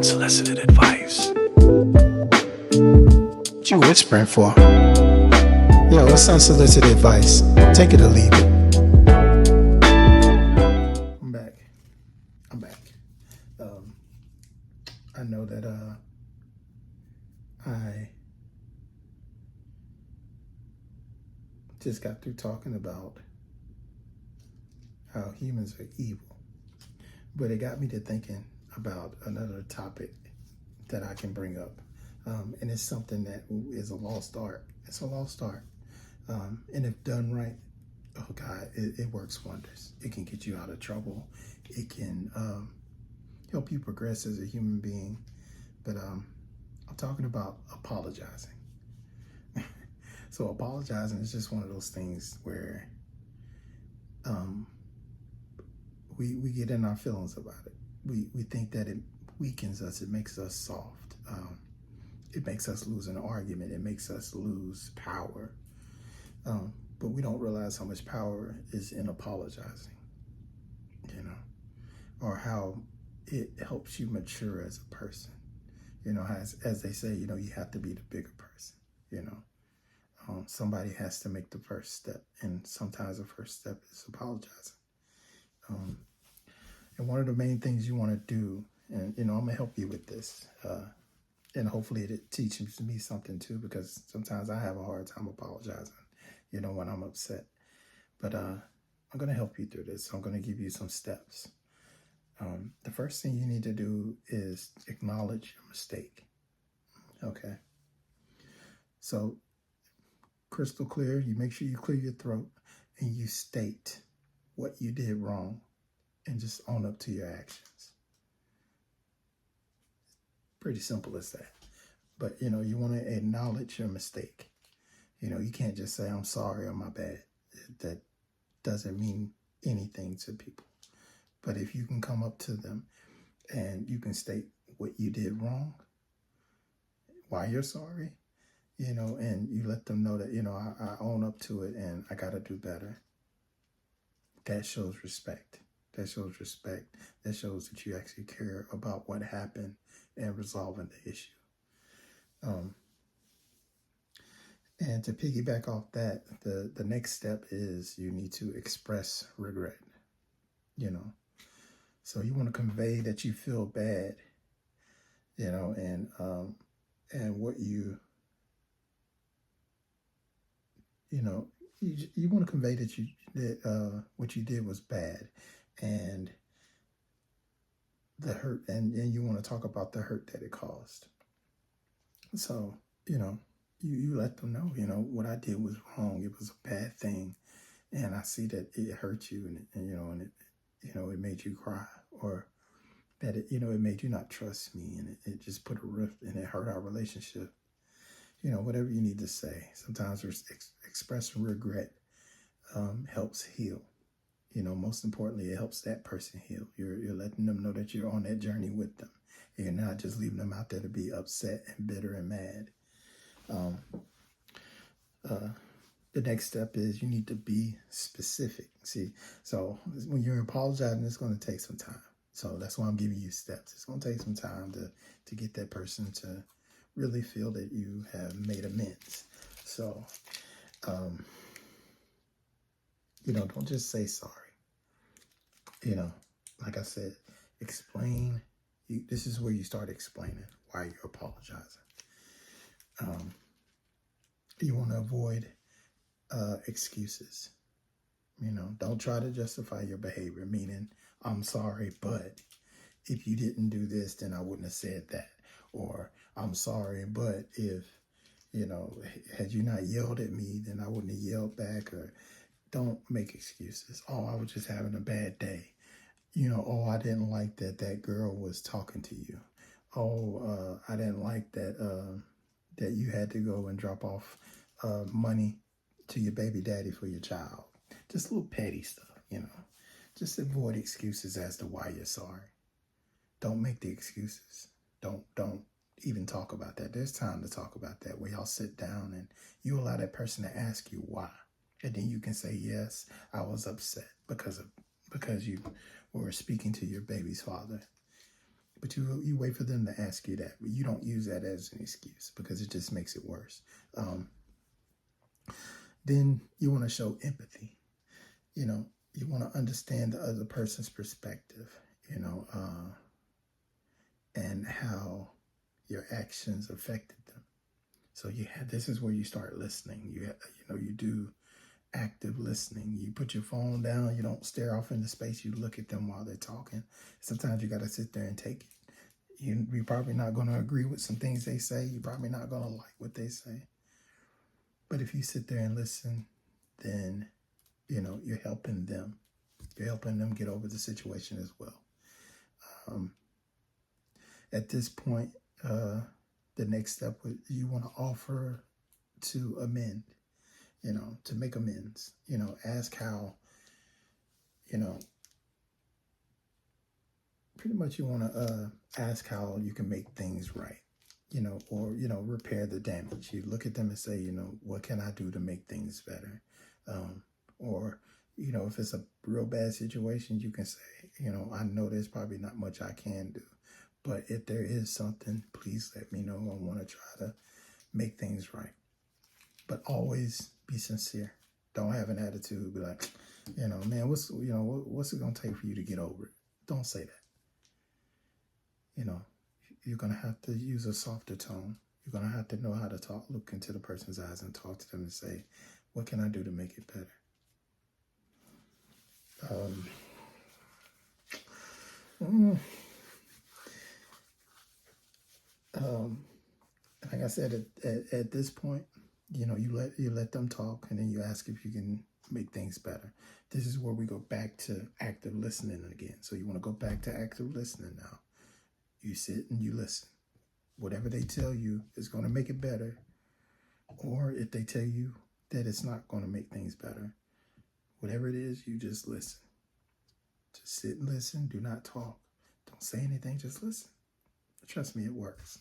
Unsolicited advice. What you whispering for? Yo, what's unsolicited advice? Take it or leave it. I'm back. I know that I just got through talking about how humans are evil, but it got me to thinking about another topic that I can bring up, and it's something that is a lost art. It's a lost art, and if done right, oh God, it works wonders. It can get you out of trouble. It can help you progress as a human being. But I'm talking about apologizing. So apologizing is just one of those things where we get in our feelings about it. We think that it weakens us. It makes us soft. It makes us lose an argument. It makes us lose power. But we don't realize how much power is in apologizing, or how it helps you mature as a person. As they say, you have to be the bigger person. Somebody has to make the first step, and sometimes the first step is apologizing. And one of the main things you want to do, and I'm gonna help you with this, and hopefully it teaches me something too, because sometimes I have a hard time apologizing, when I'm upset. But I'm gonna help you through this. I'm gonna give you some steps. The first thing you need to do is acknowledge your mistake. Okay. So crystal clear, you make sure you clear your throat and you state what you did wrong and just own up to your actions. Pretty simple as that. But, you want to acknowledge your mistake. You can't just say, I'm sorry or my bad. That doesn't mean anything to people. But if you can come up to them and you can state what you did wrong, why you're sorry, and you let them know that, I own up to it and I got to do better. That shows respect. That shows respect. That shows that you actually care about what happened and resolving the issue. And to piggyback off that, the next step is you need to express regret, So you want to convey that you feel bad, and what you want to convey that what you did was bad, and the hurt, and you want to talk about the hurt that it caused. So, you let them know, what I did was wrong. It was a bad thing, and I see that it hurt you, and it made you cry, or that it made you not trust me, and it just put a rift, and it hurt our relationship. Whatever you need to say. Sometimes expressing regret helps heal. Most importantly, it helps that person heal. You're letting them know that you're on that journey with them. You're not just leaving them out there to be upset and bitter and mad. The next step is you need to be specific. See, so when you're apologizing, it's going to take some time. So that's why I'm giving you steps. It's going to take some time to get that person to really feel that you have made amends. So, don't just say sorry. Like I said, explain. This is where you start explaining why you're apologizing. You want to avoid excuses. Don't try to justify your behavior, meaning, I'm sorry, but if you didn't do this, then I wouldn't have said that. Or, I'm sorry, but if, had you not yelled at me, then I wouldn't have yelled back. Or don't make excuses. Oh, I was just having a bad day. Oh, I didn't like that girl was talking to you. Oh, I didn't like that you had to go and drop off money to your baby daddy for your child. Just little petty stuff, Just avoid excuses as to why you're sorry. Don't make the excuses. Don't even talk about that. There's time to talk about that, where y'all sit down and you allow that person to ask you why. And then you can say, yes, I was upset because you were speaking to your baby's father. But you wait for them to ask you that. But you don't use that as an excuse because it just makes it worse. Then you want to show empathy. You know, you want to understand the other person's perspective, and how your actions affected them. So this is where you start listening. You do active listening. You put your phone down. You don't stare off into space. You look at them while they're talking. Sometimes you got to sit there and take it. You're probably not going to agree with some things they say. You're probably not going to like what they say. But if you sit there and listen, then, you're helping them. You're helping them get over the situation as well. At this point, the next step, you want to offer to amend, to make amends. Ask how, pretty much you want to ask how you can make things right, or, repair the damage. You look at them and say, what can I do to make things better? Or, if it's a real bad situation, you can say, I know there's probably not much I can do, but if there is something, please let me know. I want to try to make things right. But always be sincere. Don't have an attitude. Be like, man, what's it going to take for you to get over it? Don't say that. You're going to have to use a softer tone. You're going to have to know how to look into the person's eyes and talk to them and say, what can I do to make it better? Like I said, at this point, you let them talk, and then you ask if you can make things better. This is where we go back to active listening again. So you want to go back to active listening now. You sit and you listen. Whatever they tell you is going to make it better, or if they tell you that it's not going to make things better, whatever it is, you just listen. Just sit and listen. Do not talk. Don't say anything. Just listen. Trust me, it works.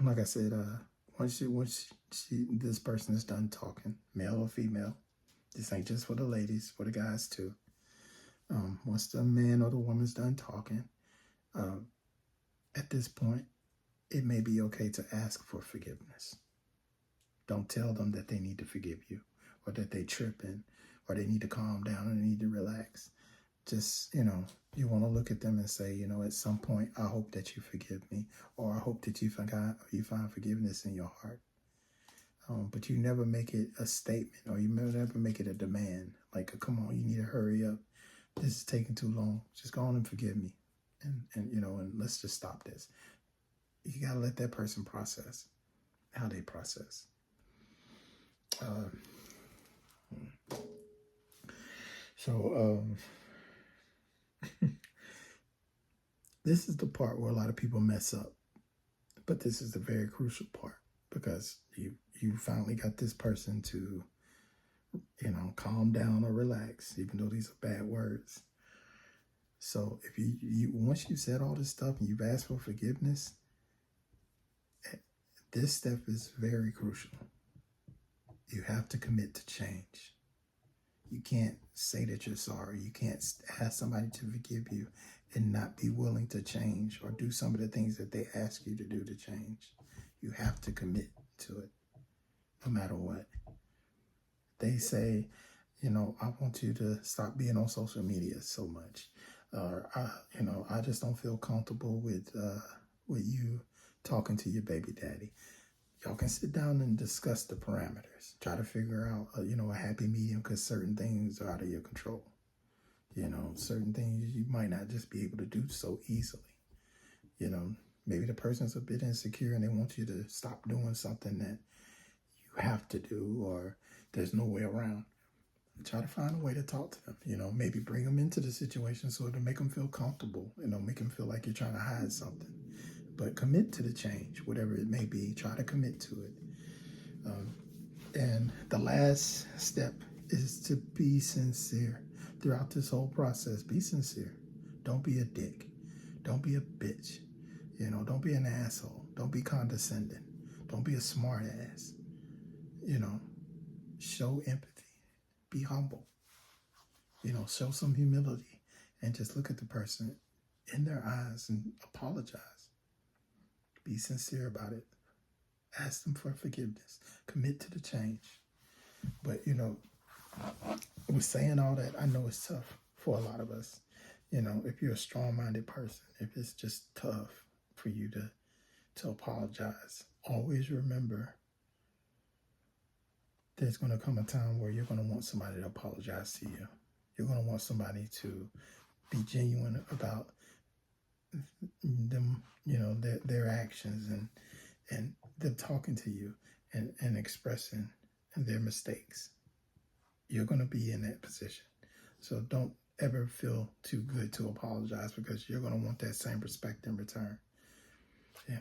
Like I said, once this person is done talking, male or female, this ain't just for the ladies, for the guys too. Once the man or the woman's done talking, at this point, it may be okay to ask for forgiveness. Don't tell them that they need to forgive you, or that they tripping, or they need to calm down and they need to relax. Just, you want to look at them and say, at some point, I hope that you forgive me, or I hope that you find forgiveness in your heart. But you never make it a statement, or you never make it a demand. Like, come on, you need to hurry up. This is taking too long. Just go on and forgive me. And let's just stop this. You got to let that person process how they process. This is the part where a lot of people mess up, but this is the very crucial part, because you finally got this person to, calm down or relax, even though these are bad words. So if you once you've said all this stuff and you've asked for forgiveness, this step is very crucial. You have to commit to change. You can't say that you're sorry. You can't ask somebody to forgive you and not be willing to change or do some of the things that they ask you to do to change. You have to commit to it, no matter what. They say, I want you to stop being on social media so much. Or, I just don't feel comfortable with you talking to your baby daddy. Y'all can sit down and discuss the parameters. Try to figure out, a happy medium, because certain things are out of your control. Certain things you might not just be able to do so easily. Maybe the person's a bit insecure and they want you to stop doing something that you have to do, or there's no way around. Try to find a way to talk to them. Maybe bring them into the situation so to make them feel comfortable. Make them feel like you're trying to hide something. But commit to the change, whatever it may be. Try to commit to it. And the last step is to be sincere. Throughout this whole process, be sincere. Don't be a dick. Don't be a bitch. Don't be an asshole. Don't be condescending. Don't be a smart ass. Show empathy. Be humble. Show some humility. and just look at the person in their eyes and apologize. Be sincere about it. Ask them for forgiveness. Commit to the change. But, with saying all that, I know it's tough for a lot of us. If you're a strong-minded person, if it's just tough for you to apologize, always remember there's going to come a time where you're going to want somebody to apologize to you. You're going to want somebody to be genuine about them, their actions and them talking to you and expressing their mistakes. You're going to be in that position. So don't ever feel too good to apologize, because you're going to want that same respect in return.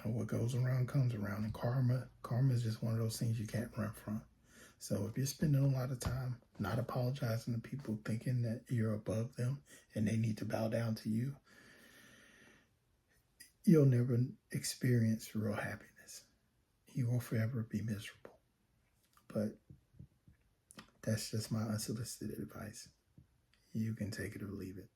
What goes around comes around, and karma is just one of those things you can't run from. So if you're spending a lot of time not apologizing to people, thinking that you're above them and they need to bow down to you, you'll never experience real happiness. You will forever be miserable. But that's just my unsolicited advice. You can take it or leave it.